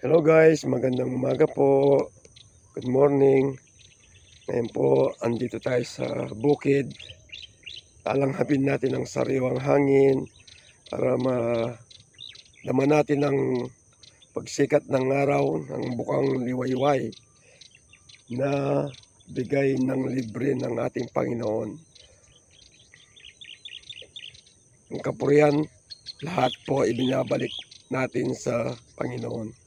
Hello guys, magandang umaga po. Good morning. Ngayon po, andito tayo sa bukid. Talanghapin natin ang sariwang hangin para madama natin ang pagsikat ng araw ng bukang liwayway na bigay ng libre ng ating Panginoon. Ang kapurihan, lahat po ibinabalik natin sa Panginoon.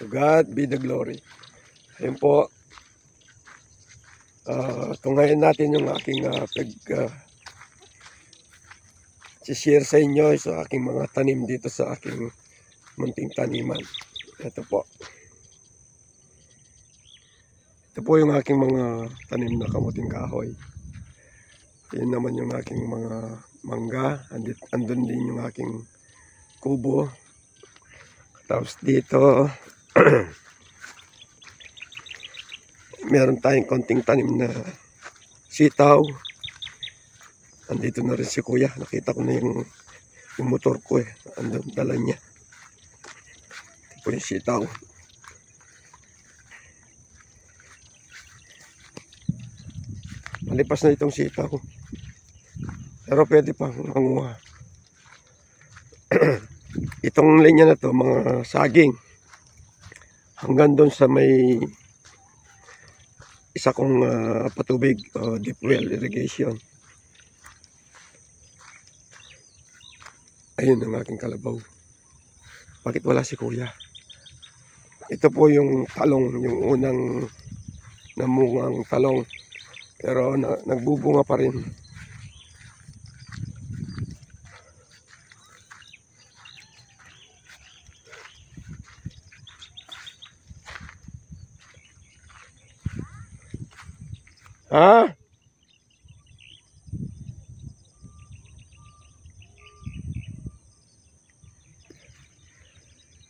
To God be the glory. Ayun po, tungayin natin yung aking share sa inyo sa aking mga tanim dito sa aking munting taniman. Ito po. Ito po yung aking mga tanim na kamuting kahoy. Yun naman yung aking mga mangga. Andun din yung aking kubo. Tapos dito, meron tayong konting tanim na sitaw. Andito na rin si kuya. Nakita ko na yung motor ko eh. Andun dala niya. Ito po yung sitaw. Malipas na itong sitaw. Pero pwede pang manguha. Itong linya na to, mga saging. Hanggang doon sa may isa kong patubig o deep well irrigation. Ayun ang aking kalabaw. Bakit wala si kuya? Ito po yung talong, yung unang namungang talong. Pero nagbubunga pa rin. Ha?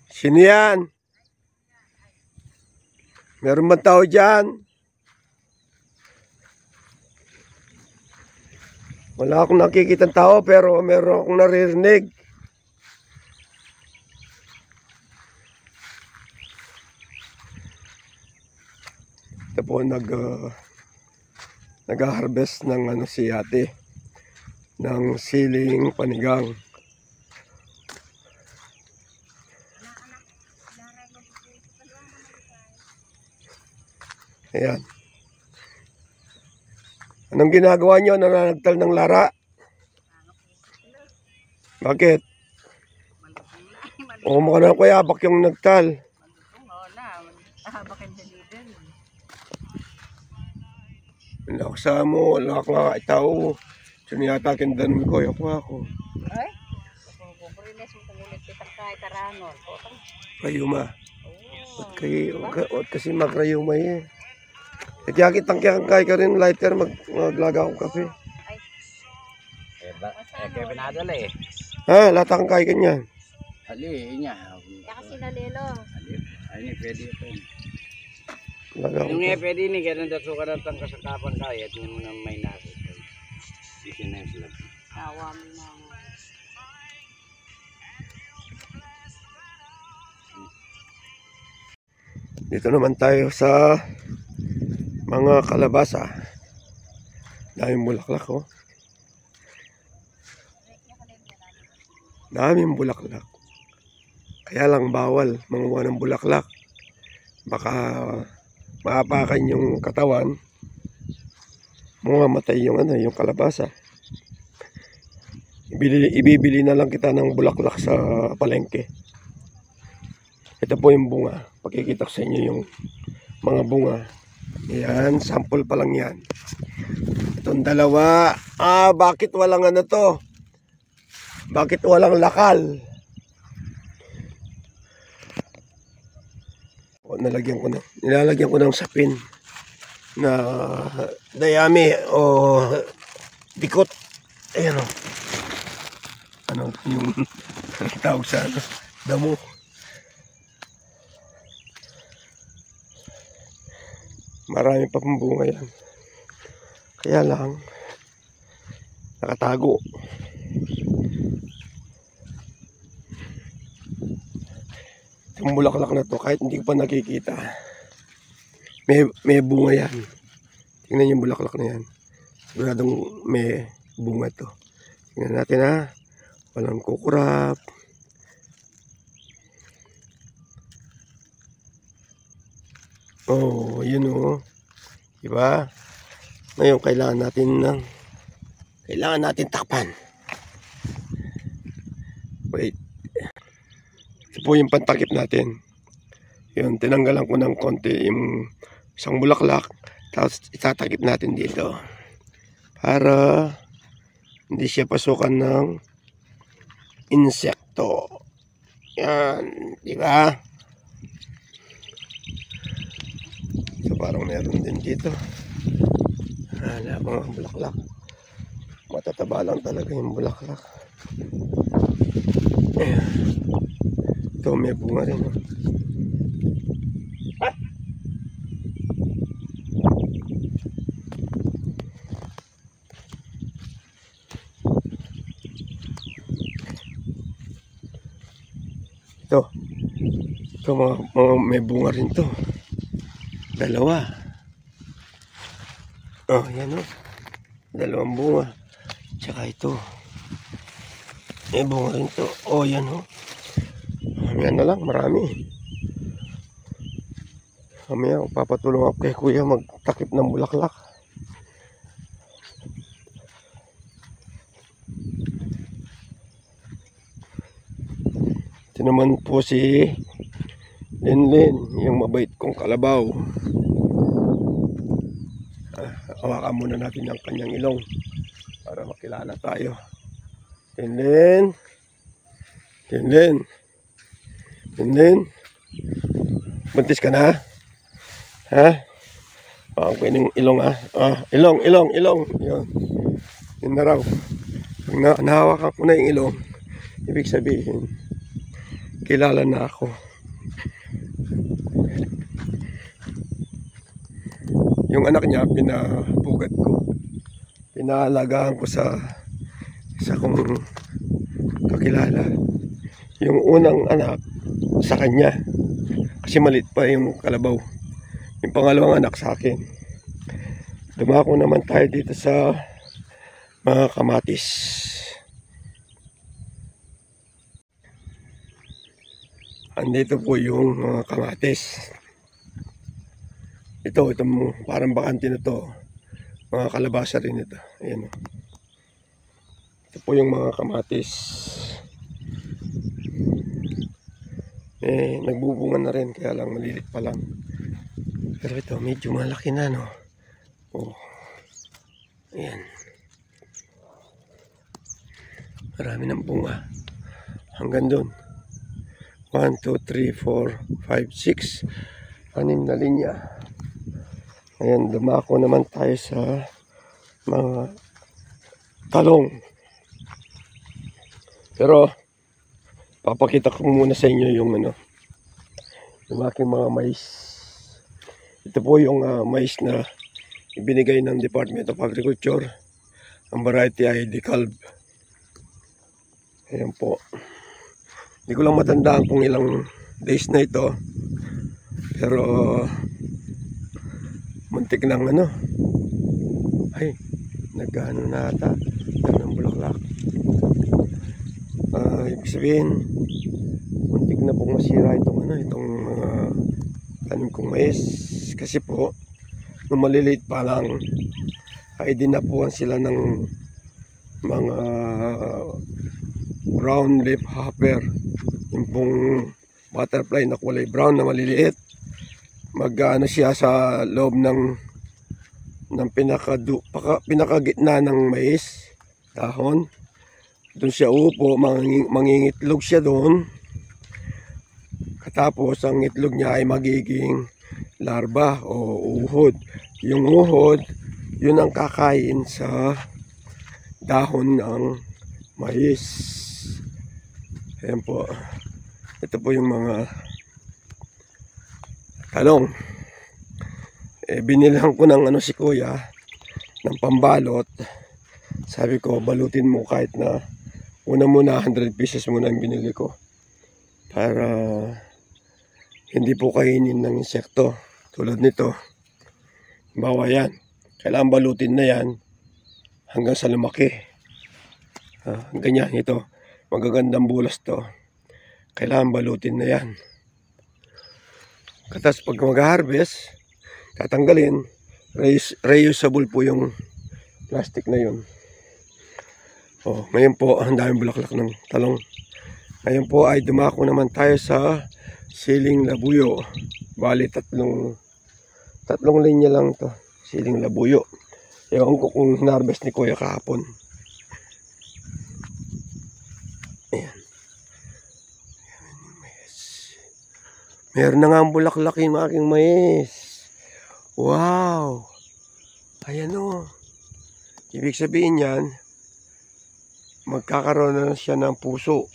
Sino yan? Meron man tao dyan? Wala akong nakikitang tao pero meron akong naririnig. Ito po nag-harvest ng si ate ng siling panigang. Ayan. Anong ginagawa nyo? Nananagtal ng lara? Bakit? O mukha na kuya, bak yung nagtal. Wala ko sa mo, wala ko nga itaw. Siniyata kindanon ko, ako. Ay? Rayuma. Wag kasi magrayuma eh. Kaya kitang kaya ka rin lighter, maglaga akong kape. Ay. Kaya pinadala eh. Ha, latang kaya ka niyan. Ali, niya. Kaya kasi nalilo. Ay, pwede ito. Laga Yung akong pwede ni, kaya nandang suka ng kasakapan kaya at yung mga may nasit. Isi na yung sila. Awami na. Dito naman tayo sa mga kalabasa. Daming bulaklak oh. Daming bulaklak. Kaya lang bawal manguha ng bulaklak. Baka maapakan yung katawan. Mamamatay yung yung kalabasa. Ibibili na lang kita ng bulaklak sa palengke. Ito po yung bunga. Pakikita ko sa inyo yung mga bunga. Yan, sample pa lang yan. Itong dalawa. Bakit walang to? Bakit walang lakal? Nilalagyan ko ng sapin na dayami o dikot. Ayan o. Ano yung tawag sa damo. Marami pa pong bunga yan. Kaya lang nakatago. Itong bulaklak na to, kahit hindi ko pa nakikita, may bunga yan. Tingnan yung bulaklak na yan. Siguradong may bunga to. Tingnan natin ha. Walang kukurap. Oh, yun oh. Diba? Ngayon kailangan natin takpan. Wait. Ito po yung pantakip natin. Yun, tinanggalan ko ng konti yung isang bulaklak. Tapos itatakip natin dito. Para hindi siya pasukan ng insekto. Yan. Diba? So parang meron din dito. Hala, mga bulaklak. Matataba lang talaga yung bulaklak. Ayan. Ito may bunga rin. Oh. Ito mga may bunga rin to. Dalawa. Oh, yan oh. Dalawang bunga. Tsaka ito. May bunga rin to. Oh, yan oh. Yan na lang, marami. Mamaya, papatulong ako kay kuya magtakip ng bulaklak. Ito naman po si Linlin, yung mabait kong kalabaw. Hawakan muna natin ang kanyang ilong para makilala tayo. Linlin. Linlin. Linlin. Buntis ka na? Ha? Hawakan ko yung ilong ha. Ilong. Yun. Yun na raw. Pag nahawakan ko na yung ilong, ibig sabihin, kilala na ako. Yung anak niya, pinapugat ko. Pinaalagaan ko sa isa kong kakilala. Yung unang anak, sa kanya. Kasi maliit pa yung kalabaw. Yung pangalawang anak sa akin. Dumako naman tayo dito sa mga kamatis. Andito po yung mga kamatis. Itong parang bakante na to. Mga kalabasa rin ito. Ayan. Ito po yung mga kamatis. Nagbubunga na rin, kaya lang malilit pa lang. Pero ito, medyo malaki na, no? Oh. Ayan. Marami ng bunga. Hanggang doon. 1, 2, 3, 4, 5, 6. 6 na linya. Ayan, dumako naman tayo sa mga talong. Pero, papakita ko muna sa inyo yung yung aking mga mais. Ito po yung mais na ibinigay ng Department of Agriculture. Ang variety ay Decalb. Ayan po. Hindi ko lang matandaan kung ilang days na ito. Pero muntik ng ay, nagano na ata. Ng bulaklak. Ibig sabihin, muntik na pong masira itong tanim kong mais. Kasi po, nung maliliit pa lang, ay dinapuan sila ng mga brown leaf hopper. Yung pong butterfly na kulay brown na maliliit. Mag-ano siya sa loob ng pinakagitna ng mais, dahon. Doon siya upo, mangingitlog siya doon. Katapos ang itlog niya ay magiging larva o uhod. Yung uhod, yun ang kakain sa dahon ng mais. Ayan po. Ito po yung mga talong. Binilhan ko ng si kuya ng pambalot. Sabi ko, balutin mo kahit na una muna 100 pieces muna ang binili ko para hindi po kainin ng insekto. Tulad nito, bawa yan. Kailangan balutin na yan hanggang sa lumaki. Ganyan, ito. Magagandang bulas to. Kailangan balutin na yan. Katas pag mag-harvest, tatanggalin, reusable po yung plastic na yun. Ngayon po, ang daming bulaklak ng talong. Ngayon po ay dumako naman tayo sa siling labuyo. Bali, tatlong linya lang to. Siling labuyo. Ewan ko kung hinarvest ni Kuya kahapon. Ayan. Meron na nga ang bulaklak yung aking mais. Wow! Ayan o. Ibig sabihin yan, magkakaroon na siya ng puso.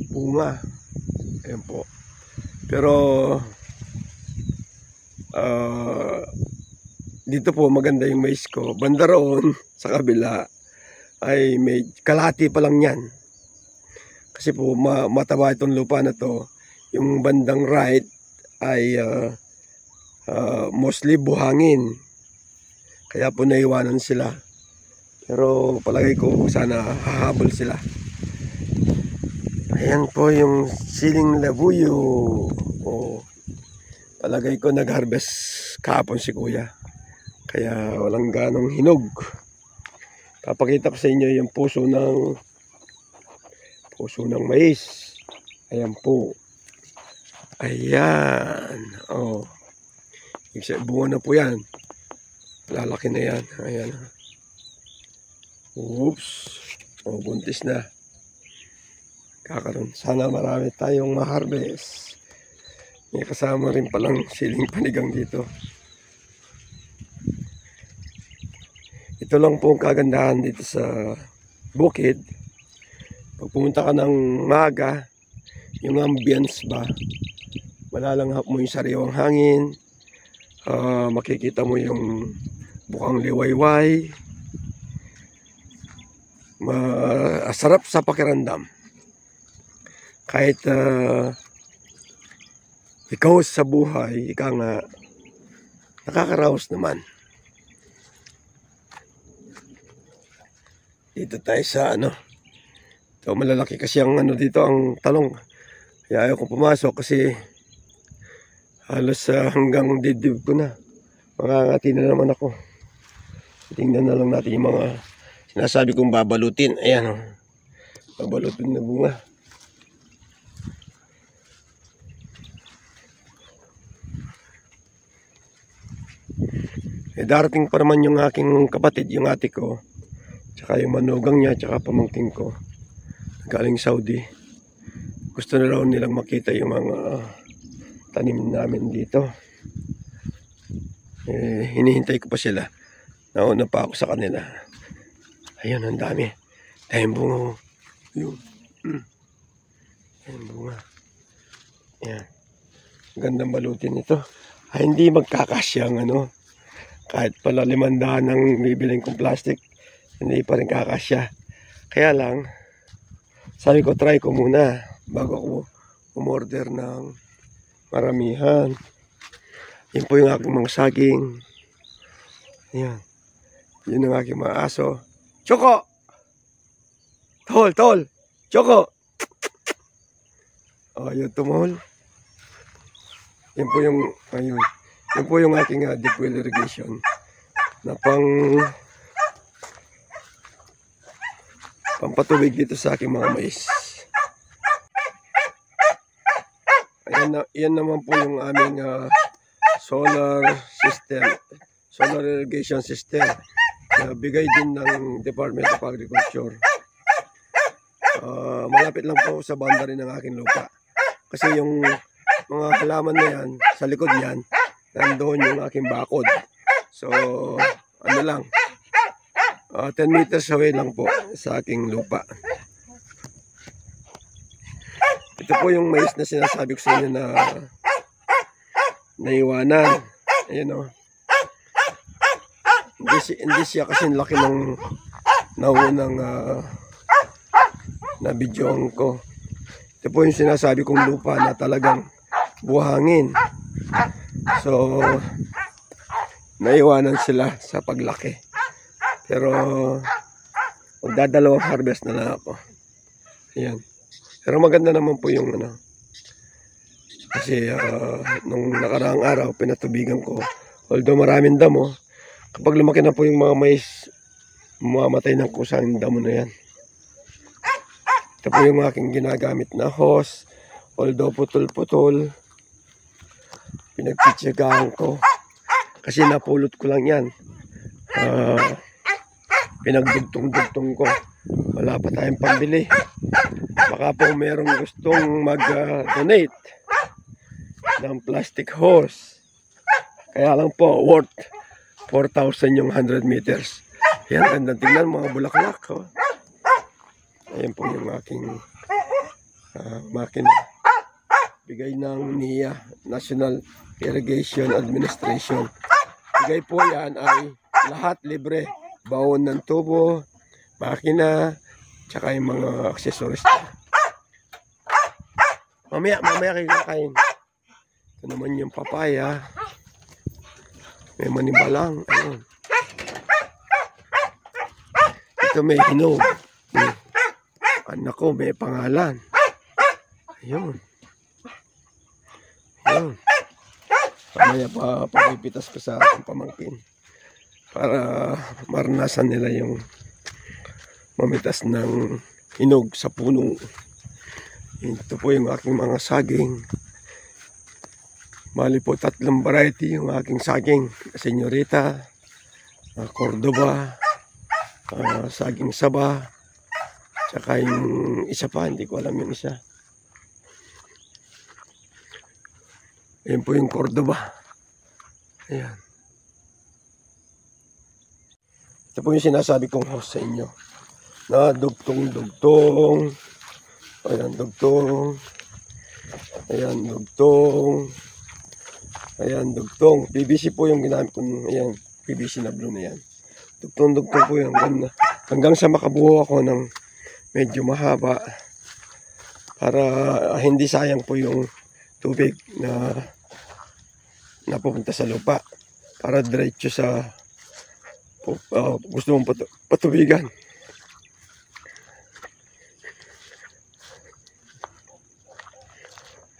Bunga. Ayan po. Pero, dito po maganda yung mais ko. Banda roon, sa kabila, ay may kalahati pa lang yan. Kasi po, mataba itong lupa na to. Yung bandang right ay mostly buhangin. Kaya po naiwanan sila. Pero palagay ko sana hahabol sila. Ayan po yung siling labuyo. Palagay ko nag-harvest kahapon si Kuya. Kaya walang ganong hinog. Papakita ko sa inyo yung puso ng mais. Ayan po. Ayan. Bunga na po yan. Lalaki na yan. Ayan. Oops. Buntis na. Kakaroon. Sana marami tayong ma-harvest. May kasama rin palang siling panigang dito. Ito lang po ang kagandahan dito sa bukid. Pag pumunta ka ng maaga, yung ambience ba, malalanghap mo yung sariwang hangin, makikita mo yung bukang liwayway, masarap sa pakiramdam. Kahit ikaw sa buhay, ika nga, nakakaraos naman. Dito tayo sa ito malalaki kasi ang dito ang talong. Kaya ayaw ko pumasok kasi halos hanggang dibdib ko na. Makangati na naman ako. Tingnan na lang natin yung mga sinasabi kong babalutin. Ayan babalutin na bunga. Darating pa naman yung aking kapatid, yung ate ko. Tsaka yung manugang niya, tsaka pamangking ko. Galing Saudi. Gusto na raw nilang makita yung mga tanim namin dito. Hinihintay ko pa sila. Nauna pa ako sa kanila. Ayun, ang dami. Ayun bunga. Yun. Ayun bunga. Ayan. Gandang balutin ito. Hindi magkakasyang kahit pala 500 ang bibiling kong plastic, hindi pa rin kakasya. Kaya lang, sabi ko try ko muna bago ako umorder ng maramihan. Yan po yung aking mga saging. Ayan. Yun ang aking mga aso. Choco! Tol! Choco! Yun tumol. Yan po yung, ayun. Yan po yung aking deep well irrigation na pampatubig dito sa aking mga mais. Yan naman po yung aming solar irrigation system na bigay din ng Department of Agriculture. Malapit lang po sa boundary ng aking lupa. Kasi yung mga halaman na yan, sa likod yan, nandoon yung aking bakod. So, 10 meters away lang po sa aking lupa. Ito po yung mais na sinasabi ko sa inyo na naiwanan. Ayan Hindi siya kasi laki ng naunang na videoan ko. Ito po yung sinasabi kong lupa na talagang buhangin. So, naiwanan sila sa paglaki. Pero, magdadalawang harvest na lang ako. Ayan. Pero maganda naman po yung ano. Kasi, nung nakaraang araw, pinatubigan ko. Although maraming damo, kapag lumaki na po yung mga mais, mamamatay ng kusa yung damo na yan. Ito po yung aking ginagamit na hose. Although putol-putol, pinagpitsagahan ko. Kasi napulot ko lang yan. Pinagdugtong-dugtong ko. Wala pa tayong pambili. Baka po merong gustong mag-donate ng plastic hose. Kaya lang po, worth 4,000 yung 100 meters. Yan, ganda tingnan mga bulaklak. Oh. Ayan po yung aking makina. Bigay ng NIA, National Irrigation Administration. Bigay po yan ay lahat libre. Baon ng tubo, makina, tsaka yung mga accessories. Mamaya kayo kakain. Ito naman yung papaya. May manibalang. Ayun. Ito may hinog. Anak ko, may pangalan. Ayun. Ayun. Mamaya papipitas ko sa aking pamangkin. Para maranasan nila yung mamitas ng hinog sa puno. Ito po yung aking mga saging. Mali po 3 variety yung aking saging. Senyorita, Cordoba, saging saba, tsaka yung isa pa, hindi ko alam yung isa. Ayan po yung Cordoba. Ayan. Ito po yung sinasabi kong host sa inyo. Na dugtong-dugtong. Ayan, dugtong. Ayan, dugtong. Ayan, dugtong. PVC po yung ginamit ko. Ayan, PVC na blue na yan. Dugtong-dugtong po yung hanggang sa makabuo ako ng medyo mahaba. Para hindi sayang po yung tubig na napupunta sa lupa. Para diretso sa gusto mong patubigan.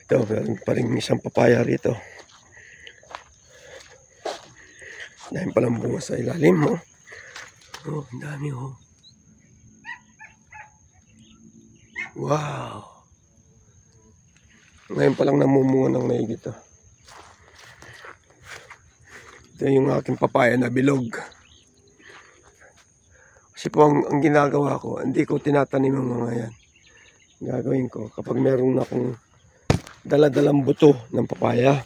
Ito, meron pa rin isang papaya rito. Dahil palang bunga sa ilalim mo. Oh, ang dami oh. Wow! Ngayon palang namumunga ng naig ito. Ito yung aking papaya na bilog. Kasi po ang ginagawa ko, hindi ko tinatanim ang mga yan. Gagawin ko kapag meron akong daladalang buto ng papaya.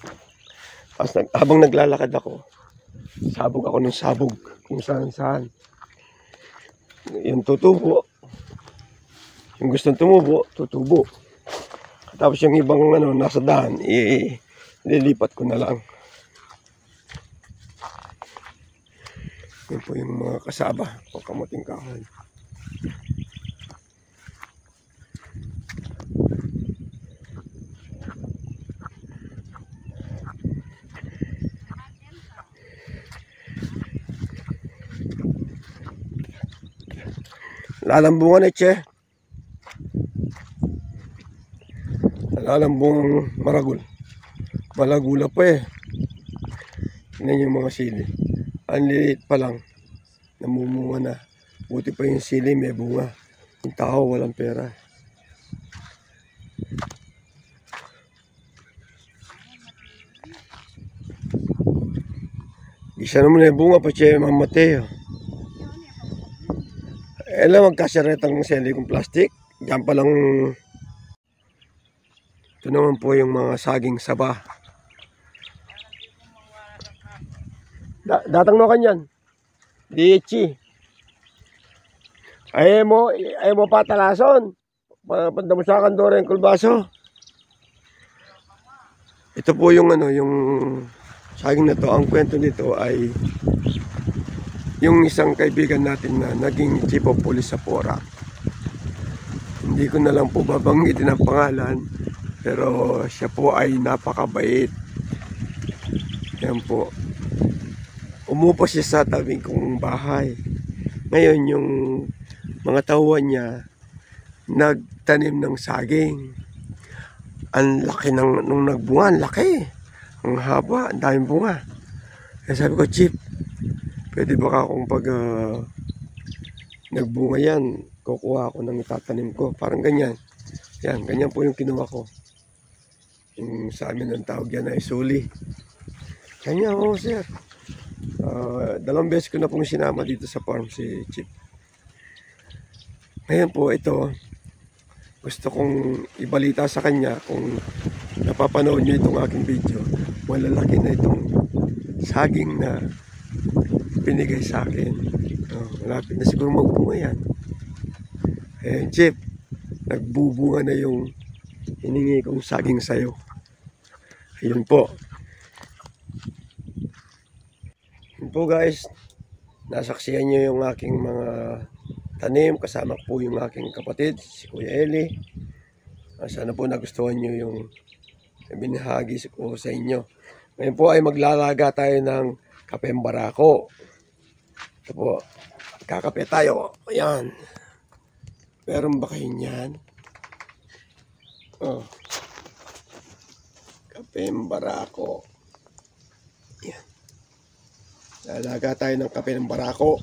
Habang naglalakad ako, sabog ako ng sabog kung saan. Yung tutubo. Yung gustong tumubo, tutubo. Tapos yung ibang nasa daan, lilipat ko na lang. Yan po yung mga kasaba o kamuting kahoy. Lalambungan Che. Lalambungan maragul. Malagula pa eh. Tingnan yung mga sili. Ang liit pa lang. Namumunga na. Buti pa yung sili may bunga. Yung tao walang pera. Isa naman yung bunga pa Che, Ma'am Mateo. Alam, magkasiretang sili kong plastic. Diyan pa lang. Ito naman po yung mga saging saba. Datang no kanyan. Dichi. Ay mo patalason. Pandamusakan do rin kulbaso. Ito po yung yung saging na to. Ang kwento nito ay yung isang kaibigan natin na naging chief of police sa Porac. Hindi ko na lang po babanggitin ang pangalan Pero siya po ay napakabait. Yan po. Umupo siya sa tabing kong bahay. Ngayon yung mga tauhan niya nagtanim ng saging. Ang laki nung nagbunga, ang laki. Ang haba, ang daming bunga. Kaya sabi ko, Chip, pwede ba akong pag nagbunga yan, kukuha ako ng itatanim ko. Parang ganyan. Yan, ganyan po yung kinuha ko. Yung sa amin ang tawag yan ay suli. Kanya, oo sir. 2 beses ko na pong sinama dito sa farm si Chip. Ngayon po ito, gusto kong ibalita sa kanya kung napapanood niyo itong aking video. Malalaki na itong saging na pinigay sa akin. Malapit na siguro magbunga yan. Ayan, Chip, nagbubunga na yung hiningi kong saging sayo. Ayun po. Ayun po guys, nasaksihan nyo yung aking mga tanim. Kasama po yung aking kapatid, si Kuya Eli. Sana po nagustuhan nyo yung binahagi ko sa inyo. Ngayon po ay maglalaga tayo ng kapeng barako. Ito po, kakape tayo. Ayan. Meron ba kayo niyan? Oh. Kapeng barako. Ayan. Lalaga tayo ng kape ng barako.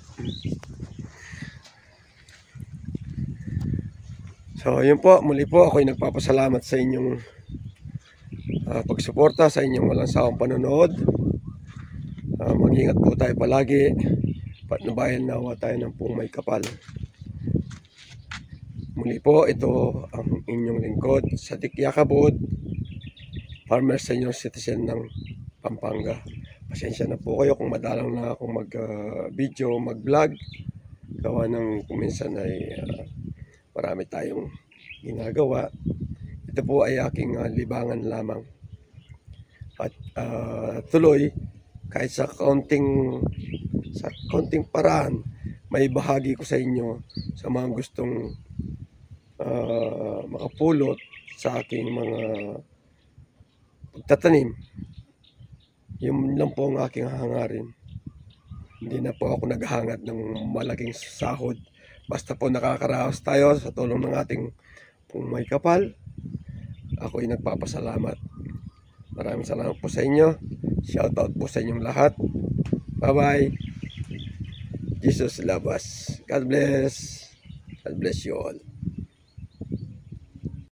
So, yun po. Muli po ako'y nagpapasalamat sa inyong pagsuporta, sa inyong walang sawang panonood. Mag-ingat po tayo palagi. Patnubayan nawa tayo ng pong may kapal. Muli po, ito ang inyong lingkod, Sadik Yakabod, Farmer Senior Citizen ng Pampanga. Pasensya na po kayo kung madalang na akong mag-video, mag-vlog. Gawa ng kuminsan ay marami tayong ginagawa. Ito po ay aking libangan lamang. At tuloy, kahit sa konting paraan, may bahagi ko sa inyo sa mga gustong makapulot sa aking mga pagtatanim. Yun lang po ang aking hangarin. Hindi na po ako naghangad ng malaking sahod. Basta po nakakaraos tayo sa tulong ng ating pong may kapal. Ako'y nagpapasalamat. Maraming salamat po sa inyo. Shout out po sa inyong lahat. Bye-bye. Jesus love us. God bless. God bless you all.